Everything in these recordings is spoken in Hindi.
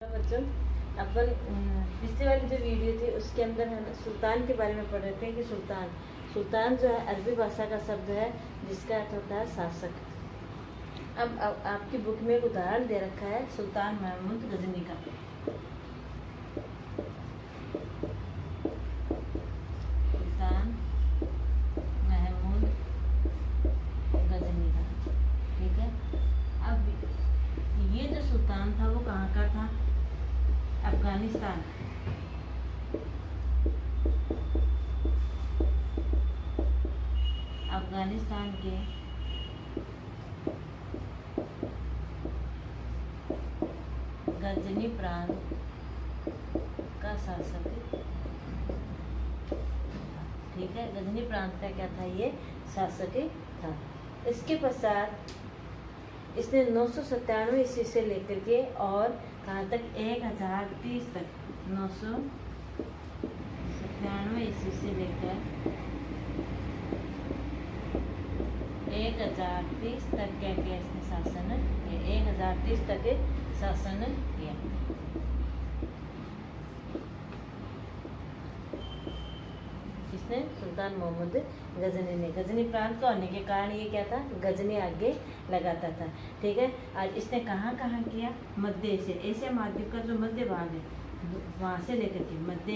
बच्चों, अपन पिछले वाली जो वीडियो थी उसके अंदर हम सुल्तान के बारे में पढ़ रहे थे कि सुल्तान जो है अरबी भाषा का शब्द है जिसका अर्थ होता है शासक। अब आपकी बुक में एक उदाहरण दे रखा है सुल्तान महमूद गजनी का। सुल्तान महमूद गजनी का, ठीक है। अब ये जो सुल्तान था वो कहाँ का था? अफगानिस्तान। अफगानिस्तान के गजनी प्रांत का शासक, ठीक है। गजनी प्रांत का क्या था? ये शासक था। इसके पश्चात इसने 997 ईस्वी से लेकर के और कहाँ तक? 1030 तक, 997 ईस्वी से लेकर 1030 तक क्या किया इसने? शासन किया। 1030 तक शासन किया। इसने सुल्तान मोहम्मद गजनी ने। गजनी प्रांत का होने के कारण ये क्या था? गजनी आगे लगाता था, ठीक है। आज इसने कहाँ कहाँ किया? मध्य एशिया, एशिया महाद्वीप का जो मध्य भाग है वहाँ से लेकर के मध्य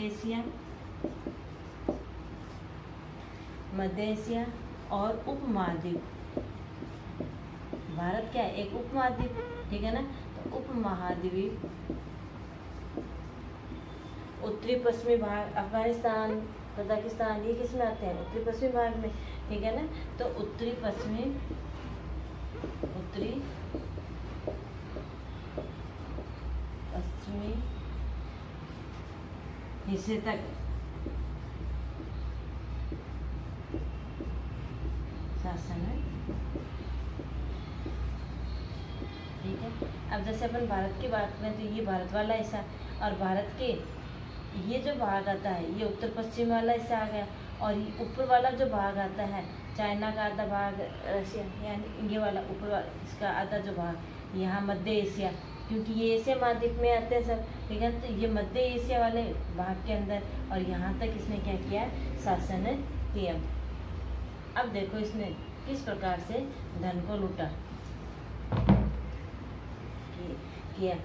एशिया और उपमहाद्वीप। भारत क्या है? एक उपमहाद्वीप, ठीक है ना। तो उपमहाद्वीप, उत्तरी पश्चिमी भाग, अफगानिस्तान, कजाकिस्तान, ये किस में आते हैं? उत्तरी पश्चिमी भाग में, ठीक है ना। तो उत्तरी पश्चिमी हिस्से तक शासन है, ठीक है। अब जैसे अपन भारत की बात करें तो ये भारत वाला हिस्सा, और भारत के ये जो भाग आता है ये उत्तर पश्चिम वाला हिस्सा आ गया, और ये ऊपर वाला जो भाग आता है चाइना का आधा भाग, रशिया यानी ये वाला ऊपर वाला इसका आधा जो भाग यहाँ मध्य एशिया, क्योंकि ये एशिया महाद्वीप में आते हैं सब, ठीक है। तो ये मध्य एशिया वाले भाग के अंदर और यहाँ तक इसने क्या किया? शासन किया। अब देखो इसने किस प्रकार से धन को लूटा किया,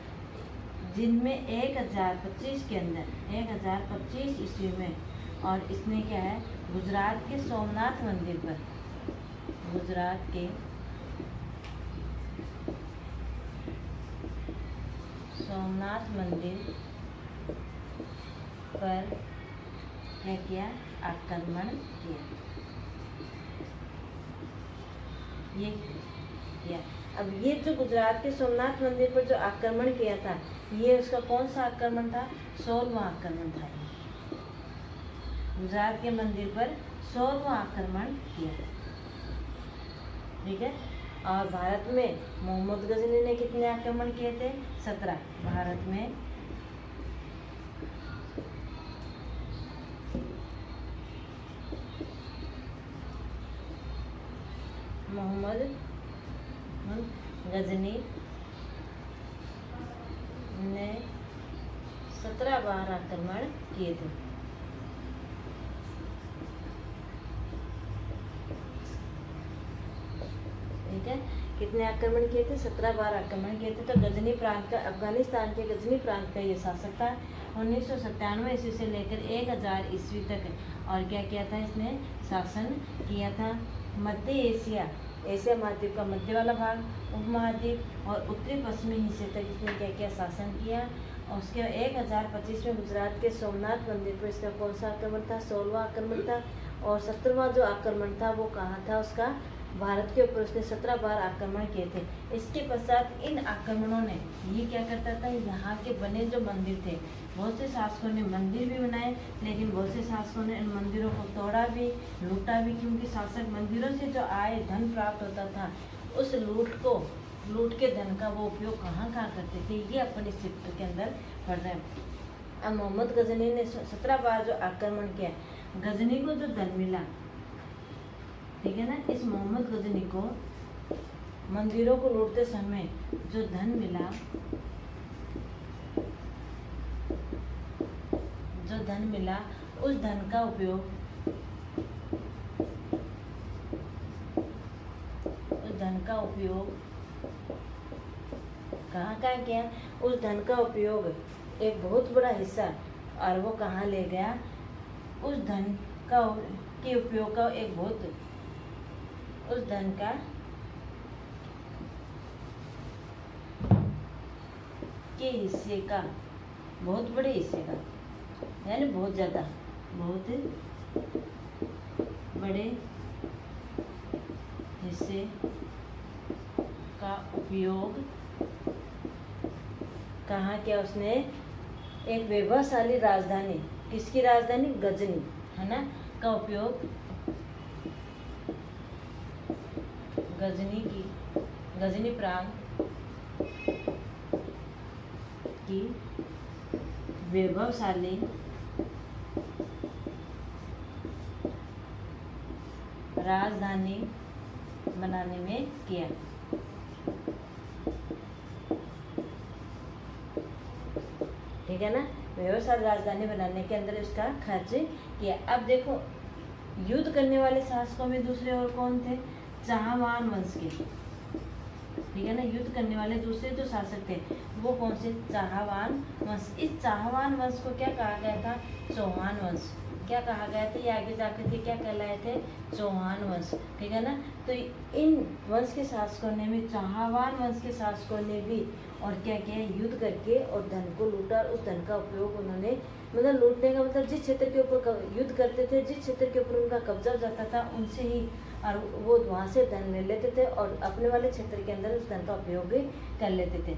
जिनमें 1025 के अंदर 1025 ईस्वी में, और इसने क्या है? गुजरात के सोमनाथ मंदिर पर, गुजरात के सोमनाथ मंदिर पर क्या किया? आक्रमण किया। ये किया। अब ये जो गुजरात के सोमनाथ मंदिर पर जो आक्रमण किया था, ये उसका कौन सा आक्रमण था? 16वां आक्रमण था। गुजरात के मंदिर पर 16वां आक्रमण किया, ठीक है। और भारत में मोहम्मद गजनी ने कितने आक्रमण किए थे? 17। भारत में मोहम्मद गजनी ने 17 बार आक्रमण किए थे, ठीक है। कितने आक्रमण किए थे? 17 बार आक्रमण किए थे। तो गजनी प्रांत का, अफगानिस्तान के गजनी प्रांत का ये शासक था 1997 ईस्वी से लेकर 1000 ईस्वी तक। और क्या किया था इसने? शासन किया था। मध्य एशिया, एशिया महाद्वीप का मध्य वाला भाग, उपमहाद्वीप और उत्तरी पश्चिमी हिस्से तक इसने क्या किया? शासन किया। और उसके 1025 में गुजरात के सोमनाथ मंदिर पर इसका कौन सा आक्रमण था? 16वां आक्रमण था। और 17वां जो आक्रमण था वो कहाँ था उसका? भारत के ऊपर उसने 17 बार आक्रमण किए थे। इसके पश्चात इन आक्रमणों ने, ये क्या करता था? यहाँ के बने जो मंदिर थे, बहुत से शासकों ने मंदिर भी बनाए, लेकिन बहुत से शासकों ने इन मंदिरों को तोड़ा भी, लूटा भी, क्योंकि शासक मंदिरों से जो आय धन प्राप्त होता था उस लूट के धन का वो उपयोग कहाँ करते थे, ये अपन इस चित्र के अंदर पढ़ रहे हैं। अब मोहम्मद गजनी ने 17 बार जो आक्रमण किया, गजनी को जो धन मिला, ठीक है ना, इस मोहम्मद गजनी को मंदिरों को लूटते समय जो धन मिला जो धन मिला उस धन का उपयोग कहाँ किया? उस धन का उपयोग एक बहुत बड़ा हिस्सा, और वो कहाँ ले गया? उस धन का के उपयोग का एक बहुत, उस धन का के हिस्से का, बहुत बड़े हिस्से का, यानी बहुत ज़्यादा, बहुत बड़े हिस्से का उपयोग कहाँ किया उसने? एक वैभवशाली राजधानी, किसकी राजधानी? गजनी, है ना, का उपयोग गजनी प्रांत की वैभवशाली राजधानी बनाने में किया। ठीक है ना, वैभवशाली राजधानी बनाने के अंदर इसका खर्च किया। अब देखो, युद्ध करने वाले शासकों में दूसरे और कौन थे? चाहवान वंश के। ठीक है ना, युद्ध करने वाले दूसरे जो शासक थे वो कौन से? चाहवान वंश। इस चाहवान वंश को क्या कहा गया था? चौहान वंश। क्या कहा गया था? ये आगे जाकर के क्या कहलाए थे? चौहान वंश। ठीक है ना, तो इन वंश के शासकों ने भी, चाहवान वंश के शासकों ने भी और क्या किया? युद्ध करके और धन को लूटा। उस धन का उपयोग उन्होंने, मतलब लूटने का मतलब जिस क्षेत्र के ऊपर युद्ध करते थे, जिस क्षेत्र के ऊपर उनका कब्जा हो जाता था, उनसे ही और वो वहाँ से धन ले लेते थे और अपने वाले क्षेत्र के अंदर उस धन का उपयोग कर लेते थे।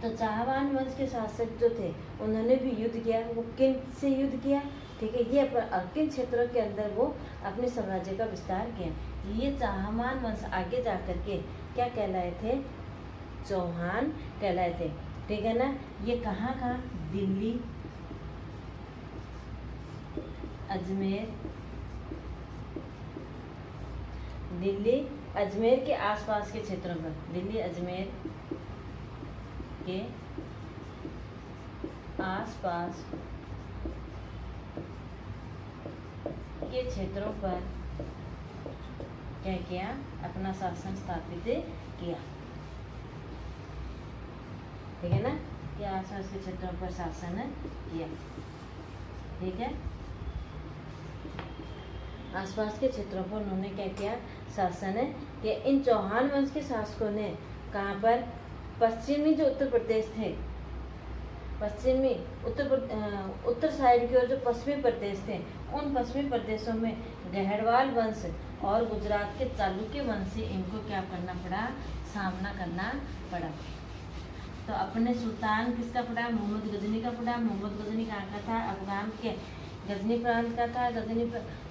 तो चाहवान वंश के शासक जो थे उन्होंने भी युद्ध किया। वो किन से युद्ध किया? ठीक है, ये किन क्षेत्रों के अंदर वो अपने साम्राज्य का विस्तार किया। ये चाहवान वंश आगे जा कर के क्या कहलाए थे? चौहान कहलाए थे। ठीक है ना, ये कहाँ का? दिल्ली, अजमेर के आसपास के क्षेत्रों पर, दिल्ली अजमेर के आसपास के क्षेत्रों पर क्या किया? अपना शासन स्थापित किया। ठीक है ना, ये आसपास के क्षेत्रों पर शासन किया। ठीक है, आसपास के क्षेत्रों पर उन्होंने क्या किया? शासन किया। इन चौहान वंश के शासकों ने कहाँ पर? पश्चिमी जो उत्तर प्रदेश थे, पश्चिमी उत्तर साइड की ओर जो पश्चिमी प्रदेश थे, उन पश्चिमी प्रदेशों में गहरवाल वंश और गुजरात के चालुक्य वंश से इनको क्या करना पड़ा? सामना करना पड़ा। तो अपने सुल्तान किसका पड़ा? मोहम्मद गजनी का पड़ा। मोहम्मद गजनी कहाँ का था? अफगान के गजनी प्रांत का था।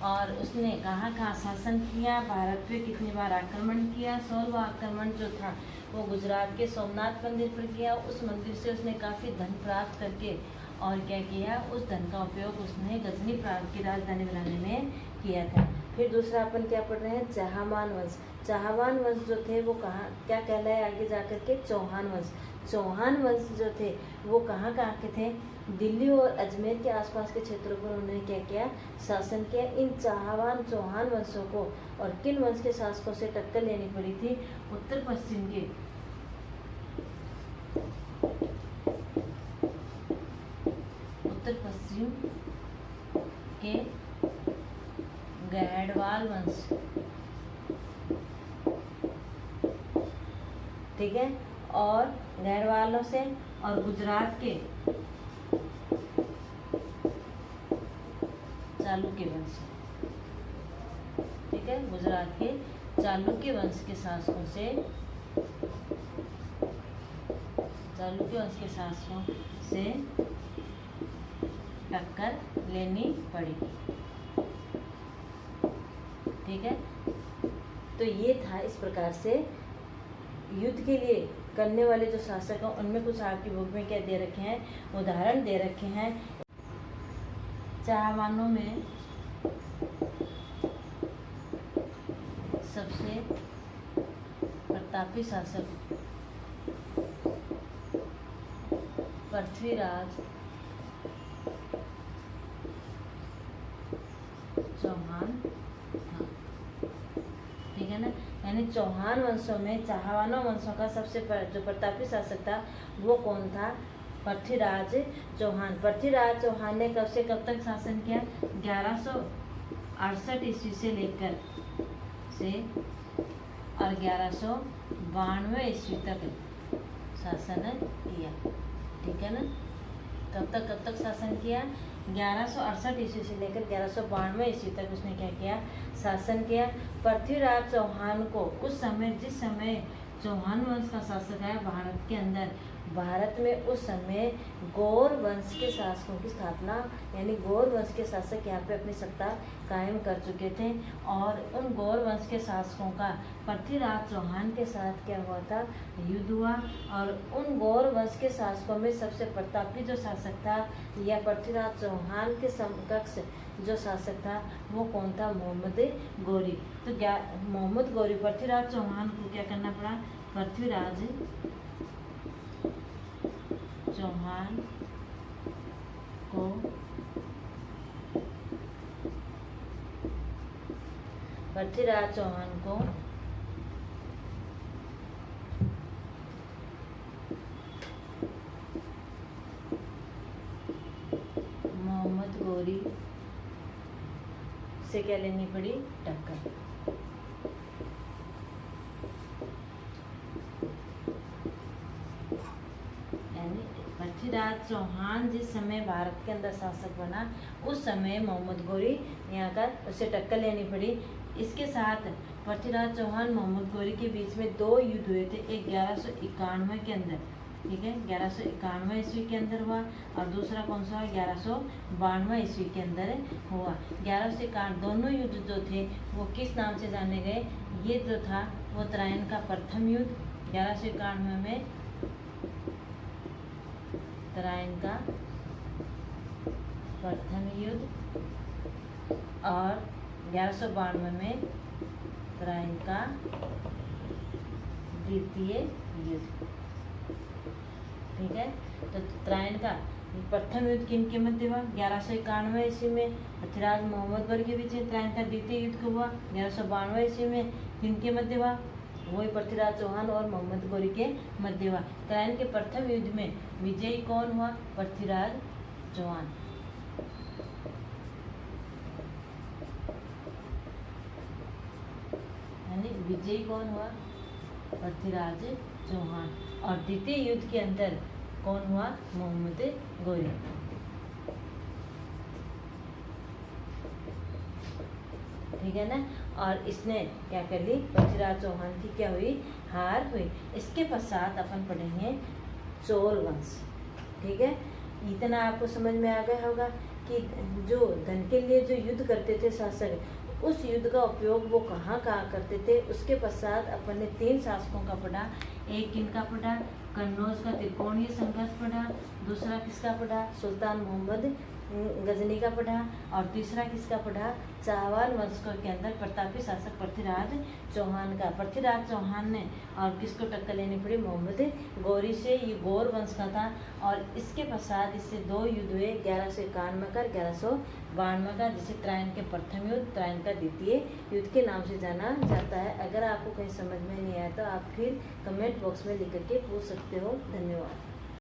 और उसने कहाँ शासन किया? भारत पे कितनी बार आक्रमण किया? 16वां आक्रमण जो था वो गुजरात के सोमनाथ मंदिर पर किया। उस मंदिर से उसने काफ़ी धन प्राप्त करके और क्या किया? उस धन का उपयोग उसने गजनी प्रांत की राजधानी बनाने में किया था। फिर दूसरा अपन क्या पढ़ रहे हैं? चाहवान वंश। चाहवान वंश जो थे वो कहाँ क्या कहलाए आगे जाकर के? चौहान वंश। चौहान वंश जो थे वो कहाँ के थे? दिल्ली और अजमेर के आसपास के क्षेत्रों पर उन्होंने क्या किया? शासन किया। इन चौहान वंशों को और किन वंश के शासकों से टक्कर लेनी पड़ी थी? उत्तर पश्चिम के गहड़वाल वंश। ठीक है, और गहड़वालों से और गुजरात के चालुक्य वंश। ठीक है, गुजरात के चालुक्य वंश के शासकों से टक्कर लेनी पड़ी। ठीक है, तो ये था इस प्रकार से युद्ध के लिए करने वाले जो शासक हैं उनमें कुछ आपकी बुक में क्या दे रखे हैं? उदाहरण दे रखे हैं। चाहवानों में सबसे प्रतापी शासक पृथ्वीराज चौहान था। ठीक है ना, यानी चौहान वंशों में चौहानों वंशों का सबसे जो प्रतापी शासक था वो कौन था? पृथ्वीराज चौहान। पृथ्वीराज चौहान ने कब से कब तक शासन किया? 1168 ईस्वी से लेकर से और 1192 ईस्वी तक शासन किया। ठीक है ना, कब तक शासन किया? 1168 ईस्वी से लेकर 1192 ईस्वी तक उसने क्या किया? शासन किया। पृथ्वीराज चौहान को उस समय, जिस समय चौहान वंश का शासक है भारत के अंदर, भारत में उस समय गौर वंश के शासकों की स्थापना, यानी गौर वंश के शासक यहाँ पे अपनी सत्ता कायम कर चुके थे। और उन गौर वंश के शासकों का पृथ्वीराज चौहान के साथ क्या हुआ था? युद्ध हुआ। और उन गौर वंश के शासकों में सबसे प्रतापी जो शासक था या पृथ्वीराज चौहान के समकक्ष जो शासक था वो कौन था? मोहम्मद गौरी। तो क्या मोहम्मद गौरी, पृथ्वीराज चौहान को क्या करना पड़ा? पृथ्वीराज चौहान को पृथ्वीराज चौहान को मोहम्मद गौरी से क्या लेनी पड़ी? टक्कर। पृथ्वीराज चौहान जिस समय भारत के अंदर शासक बना उस समय मोहम्मद गौरी यहाँ का उससे टक्कर लेनी पड़ी। इसके साथ पृथ्वीराज चौहान मोहम्मद गौरी के बीच में दो युद्ध हुए थे। एक 1191 के अंदर, ठीक है, 1191 ईस्वी के अंदर हुआ और दूसरा कौन सा? 1192 ईस्वी के अंदर हुआ। 1191 दोनों युद्ध जो थे वो किस नाम से जाने गए? ये जो था वो त्रायन का प्रथम युद्ध 1191 में, त्रायन का प्रथम युद्ध, और 1192 में त्रायन का द्वितीय युद्ध। ठीक है, तो त्रायन का प्रथम युद्ध किन के मध्य हुआ? 1191 ईस्वी में पृथ्वीराज मोहम्मद गौरी के बीच। त्रायन का द्वितीय युद्ध कब हुआ? 1192 ईस्वी में। किन के मध्य हुआ? वही पृथ्वीराज चौहान और मोहम्मद गौरी के मध्य हुआ। त्रायन के प्रथम युद्ध में विजयी कौन हुआ? पृथ्वीराज चौहान। यानी विजयी कौन हुआ? पृथ्वीराज चौहान। और द्वितीय युद्ध के अंदर कौन हुआ? मोहम्मद गौरी। ठीक है ना, और इसने क्या कर ली? पृथ्वीराज चौहान की क्या हुई? हार हुई। इसके पश्चात अपन पढ़ेंगे चोल वंश। ठीक है, इतना आपको समझ में आ गया होगा कि जो धन के लिए जो युद्ध करते थे शासक, उस युद्ध का उपयोग वो कहाँ कहाँ करते थे। उसके पश्चात अपन ने 3 शासकों का पढ़ा। एक किनका पढ़ा? कन्नौज का त्रिकोणीय संघर्ष पढ़ा। दूसरा किसका पढ़ा? सुल्तान मोहम्मद गजनी का पढ़ा। और तीसरा किसका पढ़ा? चौहान वंश के अंदर प्रतापी शासक पृथ्वीराज चौहान का। पृथ्वीराज चौहान ने और किसको टक्कर लेनी पड़ी? मोहम्मद गौरी से। ये गौर वंश का था। और इसके पश्चात इससे 2 युद्ध हुए, 1191 का 1192 का, जिसे त्रायन के प्रथम युद्ध, त्रायन का द्वितीय युद्ध के नाम से जाना जाता है। अगर आपको कहीं समझ में नहीं आया तो आप फिर कमेंट बॉक्स में लिख करके पूछ सकते हो। धन्यवाद।